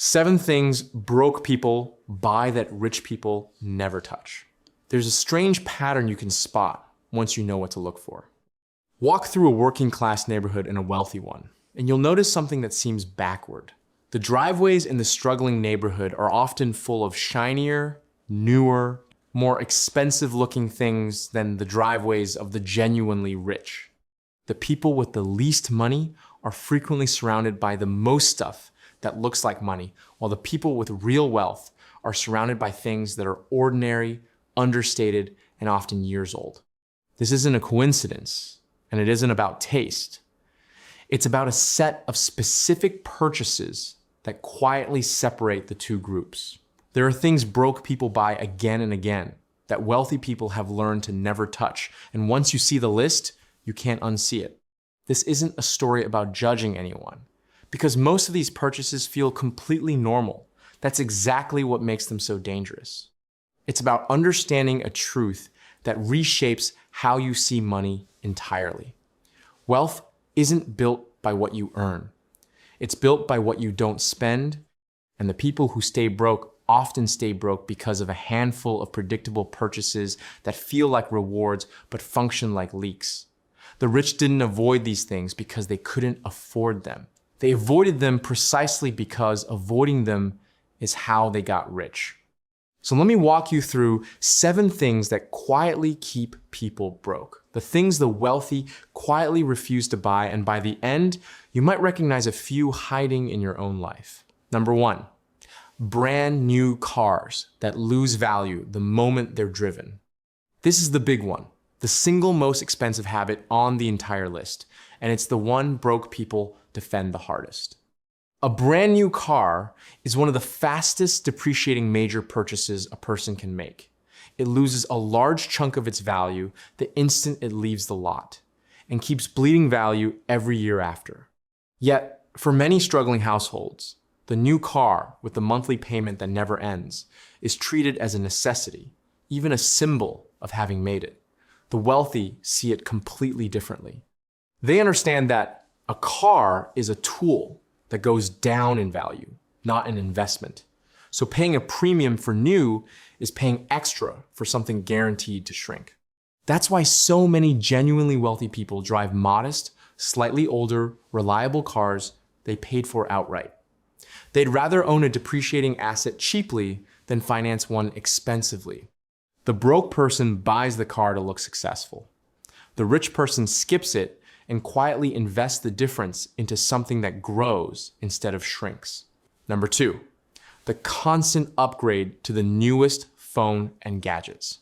7 things broke people buy that rich people never touch. There's a strange pattern you can spot once you know what to look for. Walk through a working class neighborhood and a wealthy one, and you'll notice something that seems backward. The driveways in the struggling neighborhood are often full of shinier, newer, more expensive looking things than the driveways of the genuinely rich. The people with the least money are frequently surrounded by the most stuff that looks like money, while the people with real wealth are surrounded by things that are ordinary, understated, and often years old. This isn't a coincidence, and it isn't about taste. It's about a set of specific purchases that quietly separate the two groups. There are things broke people buy again and again that wealthy people have learned to never touch, and once you see the list, you can't unsee it. This isn't a story about judging anyone, because most of these purchases feel completely normal. That's exactly what makes them so dangerous. It's about understanding a truth that reshapes how you see money entirely. Wealth isn't built by what you earn. It's built by what you don't spend, and the people who stay broke often stay broke because of a handful of predictable purchases that feel like rewards but function like leaks. The rich didn't avoid these things because they couldn't afford them. They avoided them precisely because avoiding them is how they got rich. So let me walk you through 7 things that quietly keep people broke. The things the wealthy quietly refuse to buy, and by the end, you might recognize a few hiding in your own life. Number 1, brand new cars that lose value the moment they're driven. This is the big one, the single most expensive habit on the entire list, and it's the one broke people defend the hardest. A brand new car is one of the fastest depreciating major purchases a person can make. It loses a large chunk of its value the instant it leaves the lot, and keeps bleeding value every year after. Yet, for many struggling households, the new car with the monthly payment that never ends is treated as a necessity, even a symbol of having made it. The wealthy see it completely differently. They understand that a car is a tool that goes down in value, not an investment. So paying a premium for new is paying extra for something guaranteed to shrink. That's why so many genuinely wealthy people drive modest, slightly older, reliable cars they paid for outright. They'd rather own a depreciating asset cheaply than finance one expensively. The broke person buys the car to look successful. The rich person skips it and quietly invests the difference into something that grows instead of shrinks. Number 2, the constant upgrade to the newest phone and gadgets.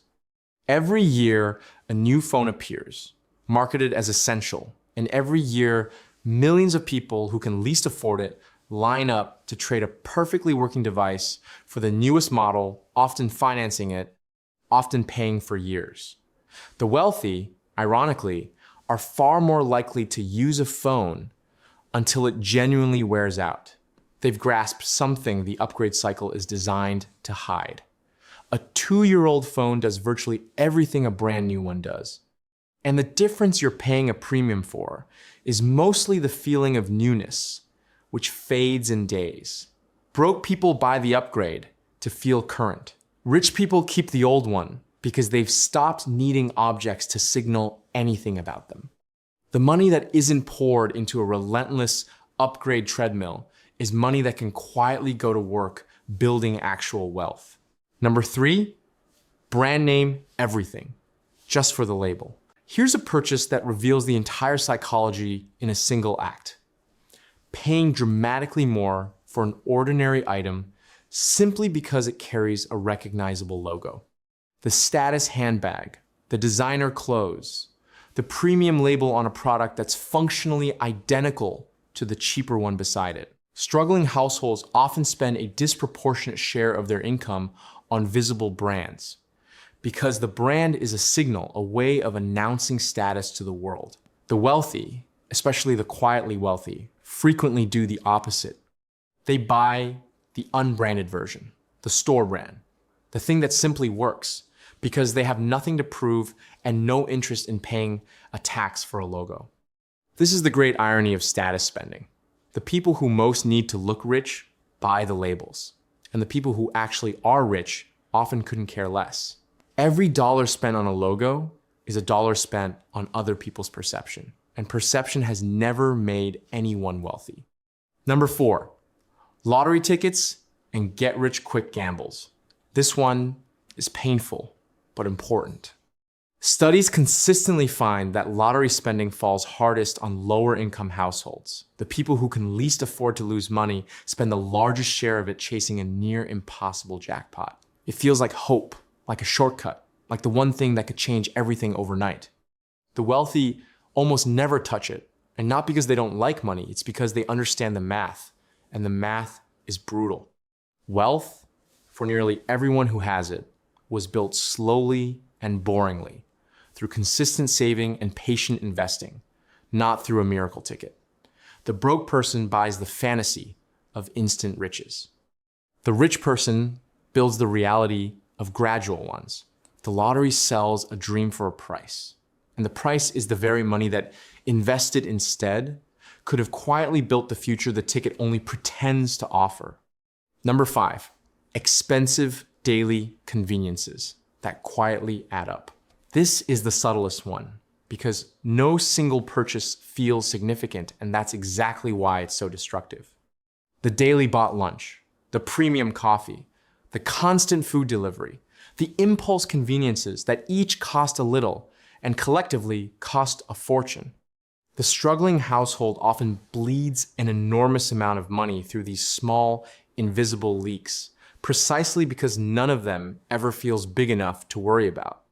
Every year, a new phone appears, marketed as essential, and every year, millions of people who can least afford it line up to trade a perfectly working device for the newest model, often financing it, often paying for years. The wealthy, ironically, are far more likely to use a phone until it genuinely wears out. They've grasped something the upgrade cycle is designed to hide. A 2-year-old phone does virtually everything a brand new one does. And the difference you're paying a premium for is mostly the feeling of newness, which fades in days. Broke people buy the upgrade to feel current. Rich people keep the old one because they've stopped needing objects to signal anything about them. The money that isn't poured into a relentless upgrade treadmill is money that can quietly go to work building actual wealth. Number 3, brand name everything, just for the label. Here's a purchase that reveals the entire psychology in a single act. Paying dramatically more for an ordinary item simply because it carries a recognizable logo. The status handbag, the designer clothes, the premium label on a product that's functionally identical to the cheaper one beside it. Struggling households often spend a disproportionate share of their income on visible brands because the brand is a signal, a way of announcing status to the world. The wealthy, especially the quietly wealthy, frequently do the opposite. They buy the unbranded version, the store brand, the thing that simply works, because they have nothing to prove and no interest in paying a tax for a logo. This is the great irony of status spending. The people who most need to look rich buy the labels. And the people who actually are rich often couldn't care less. Every dollar spent on a logo is a dollar spent on other people's perception. And perception has never made anyone wealthy. Number 4, lottery tickets and get-rich-quick gambles. This one is painful, but important. Studies consistently find that lottery spending falls hardest on lower income households. The people who can least afford to lose money spend the largest share of it chasing a near impossible jackpot. It feels like hope, like a shortcut, like the one thing that could change everything overnight. The wealthy almost never touch it, and not because they don't like money, it's because they understand the math, and the math is brutal. Wealth, for nearly everyone who has it, was built slowly and boringly, through consistent saving and patient investing, not through a miracle ticket. The broke person buys the fantasy of instant riches. The rich person builds the reality of gradual ones. The lottery sells a dream for a price. And the price is the very money that, invested instead, could have quietly built the future the ticket only pretends to offer. Number 5, expensive daily conveniences that quietly add up. This is the subtlest one, because no single purchase feels significant, and that's exactly why it's so destructive. The daily bought lunch, the premium coffee, the constant food delivery, the impulse conveniences that each cost a little and collectively cost a fortune. The struggling household often bleeds an enormous amount of money through these small, invisible leaks, precisely because none of them ever feels big enough to worry about.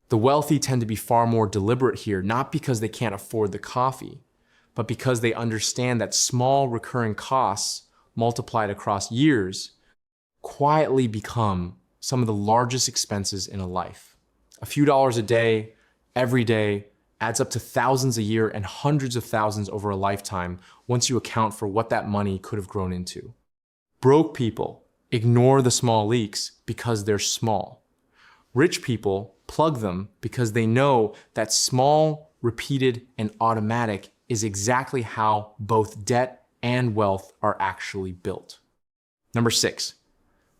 The wealthy tend to be far more deliberate here, not because they can't afford the coffee, but because they understand that small recurring costs multiplied across years quietly become some of the largest expenses in a life. A few dollars a day, every day, adds up to thousands a year and hundreds of thousands over a lifetime once you account for what that money could have grown into. Broke people ignore the small leaks because they're small. Rich people plug them because they know that small, repeated, and automatic is exactly how both debt and wealth are actually built. Number 6,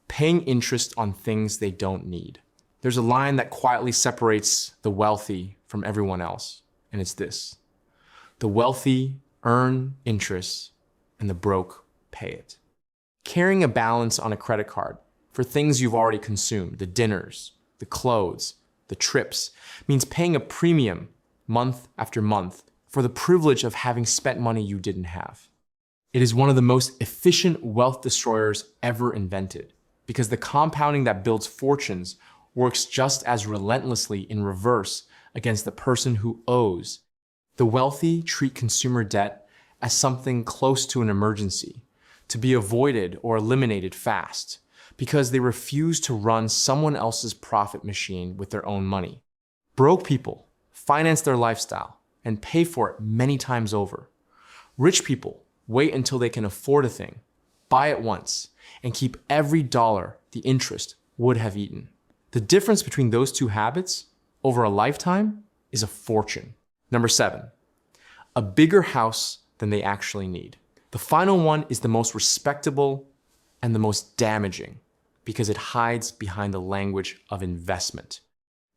paying interest on things they don't need. There's a line that quietly separates the wealthy from everyone else, and it's this: the wealthy earn interest and the broke pay it. Carrying a balance on a credit card for things you've already consumed, the dinners, the clothes, the trips, means paying a premium month after month for the privilege of having spent money you didn't have. It is one of the most efficient wealth destroyers ever invented, because the compounding that builds fortunes works just as relentlessly in reverse against the person who owes. The wealthy treat consumer debt as something close to an emergency, to be avoided or eliminated fast, because they refuse to run someone else's profit machine with their own money. Broke people finance their lifestyle and pay for it many times over. Rich people wait until they can afford a thing, buy it once, and keep every dollar the interest would have eaten. The difference between those two habits over a lifetime is a fortune. Number 7, a bigger house than they actually need. The final one is the most respectable and the most damaging because it hides behind the language of investment.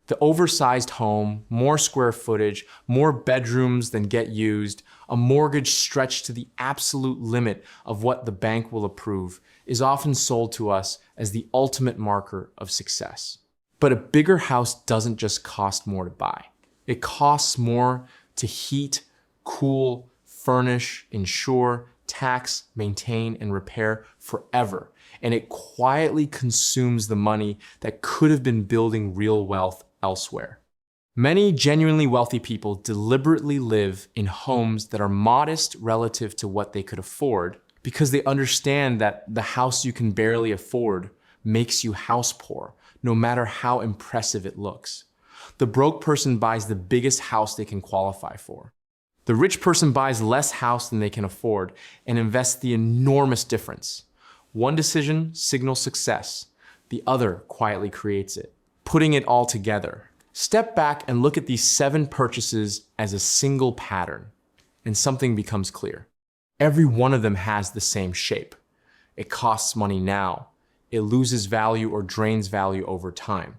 The oversized home, more square footage, more bedrooms than get used, a mortgage stretched to the absolute limit of what the bank will approve, is often sold to us as the ultimate marker of success. But a bigger house doesn't just cost more to buy. It costs more to heat, cool, furnish, insure, tax, maintain, and repair forever. And it quietly consumes the money that could have been building real wealth elsewhere. Many genuinely wealthy people deliberately live in homes that are modest relative to what they could afford because they understand that the house you can barely afford makes you house poor, no matter how impressive it looks. The broke person buys the biggest house they can qualify for. The rich person buys less house than they can afford and invests the enormous difference. One decision signals success, the other quietly creates it. Putting it all together, step back and look at these 7 purchases as a single pattern, and something becomes clear. Every one of them has the same shape. It costs money now. It loses value or drains value over time.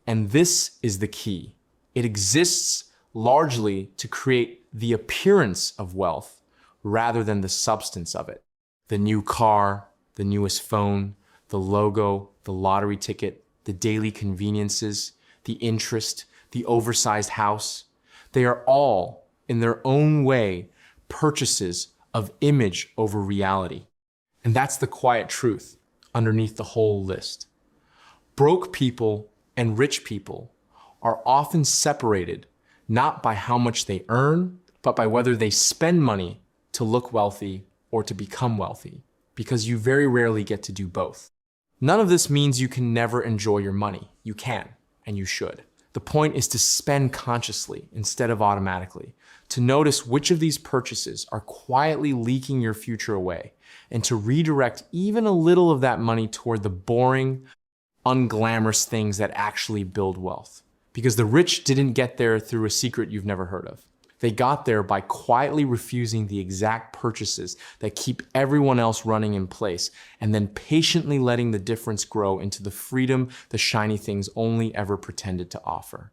And this is the key. It exists largely to create the appearance of wealth rather than the substance of it. The new car, the newest phone, the logo, the lottery ticket, the daily conveniences, the interest, the oversized house. They are all, in their own way, purchases of image over reality. And that's the quiet truth underneath the whole list. Broke people and rich people are often separated not by how much they earn, but by whether they spend money to look wealthy or to become wealthy, because you very rarely get to do both. None of this means you can never enjoy your money. You can, and you should. The point is to spend consciously instead of automatically, to notice which of these purchases are quietly leaking your future away, and to redirect even a little of that money toward the boring, unglamorous things that actually build wealth. Because the rich didn't get there through a secret you've never heard of. They got there by quietly refusing the exact purchases that keep everyone else running in place, and then patiently letting the difference grow into the freedom the shiny things only ever pretended to offer.